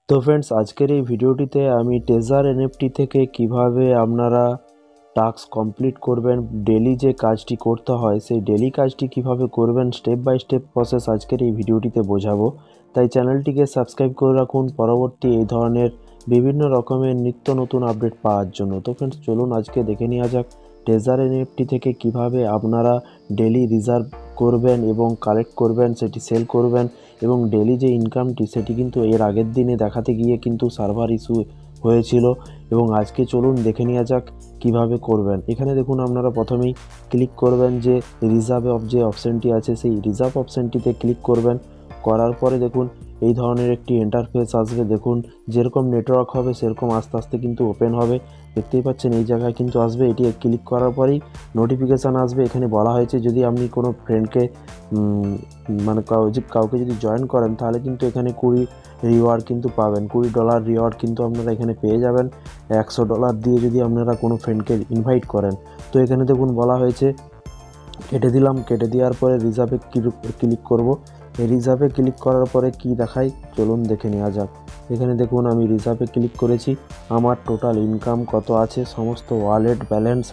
তো फ्रेंड्स আজকের এই ভিডিওটিতে আমি টেজার এনএফটি থেকে কিভাবে আপনারা টাস্ক কমপ্লিট করবেন, ডেলি যে কাজটি করতে হয় সেই ডেলি কাজটি কিভাবে করবেন স্টেপ বাই স্টেপ প্রসেস আজকের এই ভিডিওটিতে বোঝাবো। তাই চ্যানেলটিকে সাবস্ক্রাইব করে রাখুন পরবর্তী এই ধরনের বিভিন্ন রকমের নিত্য নতুন আপডেট পাওয়ার জন্য। তো फ्रेंड्स চলুন আজকে দেখে নেওয়া যাক টেজার এনএফটি থেকে কিভাবে আপনারা ডেলি রিজার্ভ করবেন এবং কালেক্ট করবেন, সেটি সেল করবেন এবং ডেলি যে ইনকামটি সেটি কিন্তু এর আগের দিনে দেখাতে গিয়ে কিন্তু সার্ভার ইস্যু হয়েছিল এবং আজকে চলুন দেখে নেওয়া যাক কিভাবে করবেন। এখানে দেখুন আপনারা প্রথমেই ক্লিক করবেন যে রিজার্ভ যে অপশানটি আছে সেই রিজার্ভ অপশানটিতে ক্লিক করবেন। করার পরে দেখুন এই ধরনের একটি ইন্টারফেস আসবে। দেখুন যেরকম নেটওয়ার্ক হবে সেরকম আস্তে আস্তে কিন্তু ওপেন হবে। দেখতেই পাচ্ছেন এই জায়গায় কিন্তু আসবে। এটি ক্লিক করার পরেই নোটিফিকেশান আসবে। এখানে বলা হয়েছে যদি আপনি কোনো ফ্রেন্ডকে মানে কাউকে যদি জয়েন করেন তাহলে কিন্তু এখানে 20 রিওয়ার্ড কিন্তু পাবেন। $20 রিওয়ার্ড কিন্তু আপনারা এখানে পেয়ে যাবেন $100 দিয়ে যদি আপনারা কোনো ফ্রেন্ডকে ইনভাইট করেন। তো এখানে দেখুন বলা হয়েছে কেটে দিলাম। কেটে দেওয়ার পরে রিজার্ভে ক্লিক করব। এই রিজার্ভে ক্লিক করার পরে কি দেখায় চলুন দেখে নেওয়া যাক। এখানে দেখুন আমি রিজার্ভে ক্লিক করেছি। আমার টোটাল ইনকাম কত আছে সমস্ত ওয়ালেট ব্যালেন্স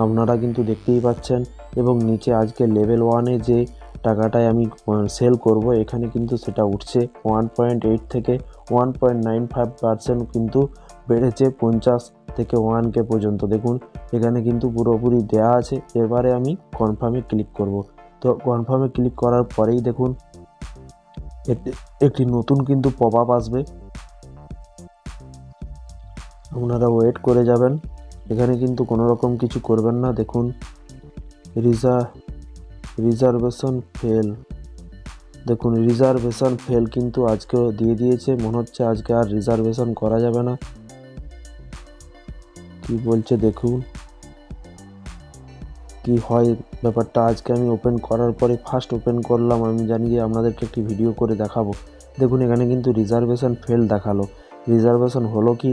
আপনারা কিন্তু দেখতেই পাচ্ছেন এবং নিচে আজকে লেভেল 1-এ যে টাকাটায় আমি সেল করব এখানে কিন্তু সেটা উঠছে 1.8 থেকে 1.95% কিন্তু বেড়েছে 50 থেকে 1K পর্যন্ত। দেখুন এখানে কিন্তু পুরোপুরি দেয়া আছে। এবারে আমি কনফার্মে ক্লিক করব। তো কনফার্মে ক্লিক করার পরেই দেখুন একটি নতুন কিন্তু পপ আপ আসবে, আপনারা ওয়েট করে যাবেন। এখানে কিন্তু কোনো রকম কিছু করবেন না। দেখুন রিজার্ভেশন ফেল, দেখুন রিজার্ভেশন ফেল কিন্তু আজকেও দিয়ে দিয়েছে। মনে হচ্ছে আজকে আর রিজার্ভেশন করা যাবে না। কি বলছে দেখুন কি হয় ব্যাপারটা। আজকে আমি ওপেন করার পরে ফার্স্ট ওপেন করলাম, আমি জানি যে আপনাদেরকে একটি ভিডিও করে দেখাবো। দেখুন এখানে কিন্তু রিজার্ভেশন ফেল দেখালো। রিজার্ভেশন হলো কি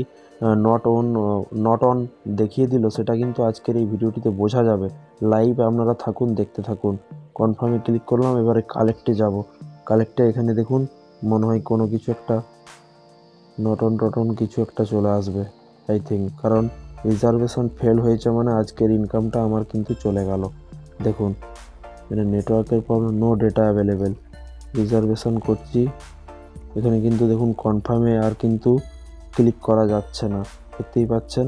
নট অন দেখিয়ে দিল সেটা কিন্তু আজকের এই ভিডিওটিতে বোঝা যাবে। লাইভ আপনারা থাকুন, দেখতে থাকুন। কনফার্মে ক্লিক করলাম। এবারে কালেক্টে যাব। কালেক্টে এখানে দেখুন মনে হয় কোনো কিছু একটা নট অন কিছু একটা চলে আসবে আই থিঙ্ক, কারণ রিজার্ভেশন ফেল হয়েছে মানে আজকের ইনকামটা আমার কিন্তু চলে গেল। দেখুন এখানে নেটওয়ার্কের problem, no data available. Reservation করছি এখানে কিন্তু দেখুন কনফার্মে আর কিন্তু ক্লিক করা যাচ্ছে না, দেখতেই পাচ্ছেন।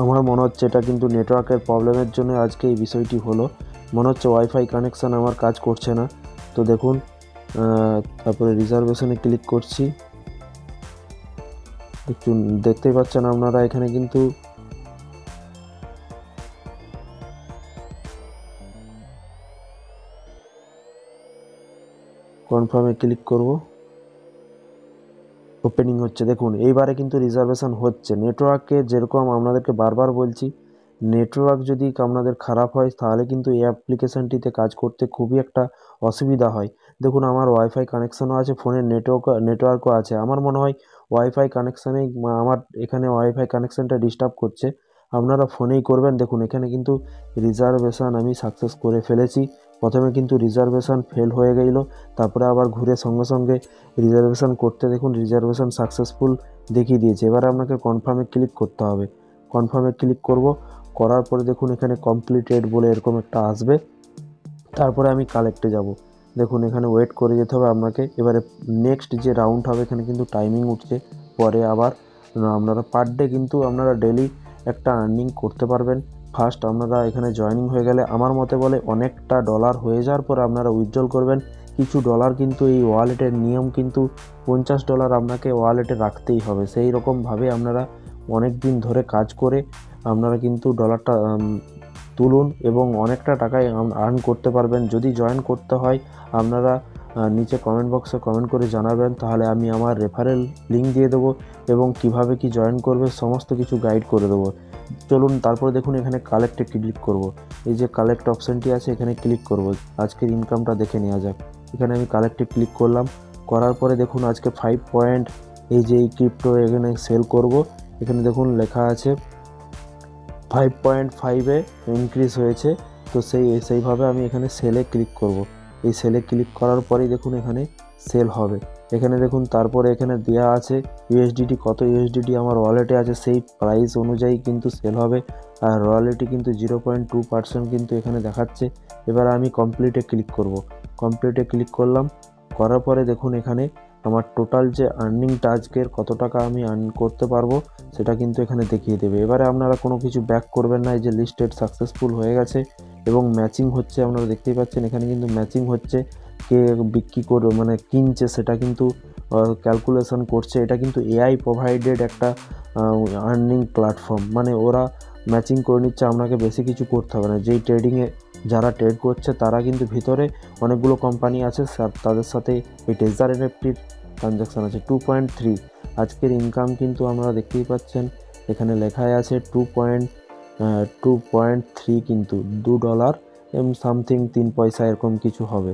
আমার মনে হচ্ছে এটা কিন্তু নেটওয়ার্কের প্রবলেমের জন্য আজকে এই বিষয়টি হলো। মনে হচ্ছে ওয়াইফাই কানেকশান আমার কাজ করছে না। তো দেখুন তারপরে রিজার্ভেশনে ক্লিক করছি। দেখুন দেখতেই পাচ্ছেন আপনারা এখানে কিন্তু কনফার্মে ক্লিক করব। ওপেনিং হচ্ছে। দেখুন এইবারে কিন্তু রিজার্ভেশন হচ্ছে। নেটওয়ার্কে যেরকম আপনাদেরকে বারবার বলছি, নেটওয়ার্ক যদি আপনাদের খারাপ হয় তাহলে কিন্তু এই অ্যাপ্লিকেশানটিতে কাজ করতে খুবই একটা অসুবিধা হয়। দেখুন আমার ওয়াইফাই কানেকশানও আছে, ফোনের নেটওয়ার্কও আছে। আমার মনে হয় ওয়াইফাই কানেকশানেই আমার এখানে ওয়াইফাই কানেকশানটা ডিস্টার্ব করছে। আপনারা ফোনেই করবেন। দেখুন এখানে কিন্তু রিজার্ভেশন আমি সাকসেস করে ফেলেছি। প্রথমে কিন্তু রিজার্ভেশন ফেল হয়ে গেল, তারপরে আবার ঘুরে সঙ্গে সঙ্গে রিজার্ভেশন করতে দেখুন রিজার্ভেশন সাকসেসফুল দেখিয়ে দিয়েছে। এবার আপনাকে কনফার্মে ক্লিক করতে হবে। কনফার্মে ক্লিক করব। করার পরে দেখুন এখানে কমপ্লিটেড বলে এরকম একটা আসবে। তারপরে আমি কালেক্টে যাব। দেখুন এখানে ওয়েট করে যেতে হবে আপনাকে। এবারে নেক্সট যে রাউন্ড হবে এখানে কিন্তু টাইমিং উঠছে। পরে আবার আপনারা পার ডে কিন্তু আপনারা ডেলি একটা আর্নিং করতে পারবেন। ফার্স্ট আপনারা এখানে জয়েনিং হয়ে গেলে আমার মতে বলে অনেকটা ডলার হয়ে যাওয়ার পর আপনারা উইথড্রল করবেন। কিছু ডলার কিন্তু এই ওয়ালেটের নিয়ম কিন্তু $50 আপনাকে ওয়ালেটে রাখতেই হবে। সেই রকমভাবে আপনারা অনেক দিন ধরে কাজ করে আপনারা কিন্তু ডলারটা তুলুন এবং অনেকটা টাকায় আর্ন করতে পারবেন। যদি জয়েন করতে হয় আপনারা নিচে কমেন্ট বক্সে কমেন্ট করে জানাবেন, তাহলে আমি আমার রেফারেল লিঙ্ক দিয়ে দেবো এবং কিভাবে কি জয়েন করবে সমস্ত কিছু গাইড করে দেবো। চলুন তারপরে দেখুন এখানে কালেক্টে ক্লিক করব। এই যে কালেক্ট অপশানটি আছে এখানে ক্লিক করব। আজকের ইনকামটা দেখে নেওয়া যাক। এখানে আমি কালেক্টে ক্লিক করলাম। করার পরে দেখুন আজকে 5 পয়েন্ট এই যে এই ক্রিপ্টো এখানে সেল করব, এখানে দেখুন লেখা আছে 5.5-এ ইনক্রিজ হয়েছে। তো সেইভাবে আমি এখানে সেলে ক্লিক করব। এই সেলে ক্লিক করার পরেই দেখুন এখানে সেল হবে। এখানে দেখুন তারপরে এখানে দেওয়া আছে ইউএসডিটি, কত ইউএসডিটি আমার ওয়ালেটে আছে সেই প্রাইস অনুযায়ী কিন্তু সেল হবে। আর রয়্যালিটি কিন্তু 0.2% কিন্তু এখানে দেখাচ্ছে। এবার আমি কমপ্লিটে ক্লিক করব। কমপ্লিটে ক্লিক করলাম, করার পরে দেখুন এখানে আমার টোটাল যে আর্নিংটা আজকের কত টাকা আমি আর্ন করতে পারবো সেটা কিন্তু এখানে দেখিয়ে দেবে। এবারে আপনারা কোনো কিছু ব্যাক করবেন না, এই যে লিস্টেড সাকসেসফুল হয়ে গেছে এবং ম্যাচিং হচ্ছে, আপনারা দেখতেই পাচ্ছেন এখানে কিন্তু ম্যাচিং হচ্ছে। কে বিক্রি করে মানে কিনছে সেটা কিন্তু ক্যালকুলেশন করছে। এটা কিন্তু এআই প্রোভাইডেড একটা আর্নিং প্ল্যাটফর্ম, মানে ওরা ম্যাচিং করে নিচ্ছে, আপনাকে বেশি কিছু করতে হবে না। যেই ট্রেডিংয়ে যারা ট্রেড করছে তারা কিন্তু ভিতরে অনেকগুলো কোম্পানি আছে, তাদের সাথে এই টেজার এনএফটির ট্রানজ্যাকশান আছে। 2.3 আজকের ইনকাম কিন্তু আপনারা দেখতেই পাচ্ছেন এখানে লেখাই আছে 2.3 কিন্তু $2 সামথিং 3 পয়সা এরকম কিছু হবে।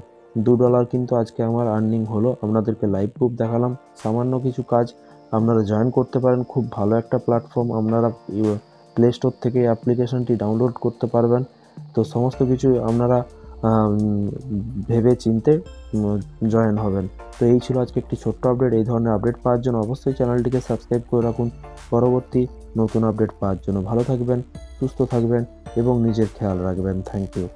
$2 কিন্তু আজকে আমার আর্নিং হলো। আপনাদেরকে লাইভ প্রুফ দেখালাম। সামান্য কিছু কাজ আপনারা জয়েন করতে পারেন, খুব ভালো একটা প্ল্যাটফর্ম। আপনারা প্লে স্টোর থেকে অ্যাপ্লিকেশনটি ডাউনলোড করতে পারবেন। তো সমস্ত কিছু আপনারা ভেবে চিনতে জয়েন হবেন। তো এই ছিল আজকে একটি ছোট্ট আপডেট। এই ধরনের আপডেট পাওয়ার জন্য অবশ্যই চ্যানেলটিকে সাবস্ক্রাইব করে রাখুন পরবর্তী নতুন আপডেট পাওয়ার জন্য। ভালো থাকবেন, সুস্থ থাকবেন এবং নিজের খেয়াল রাখবেন। Thank you.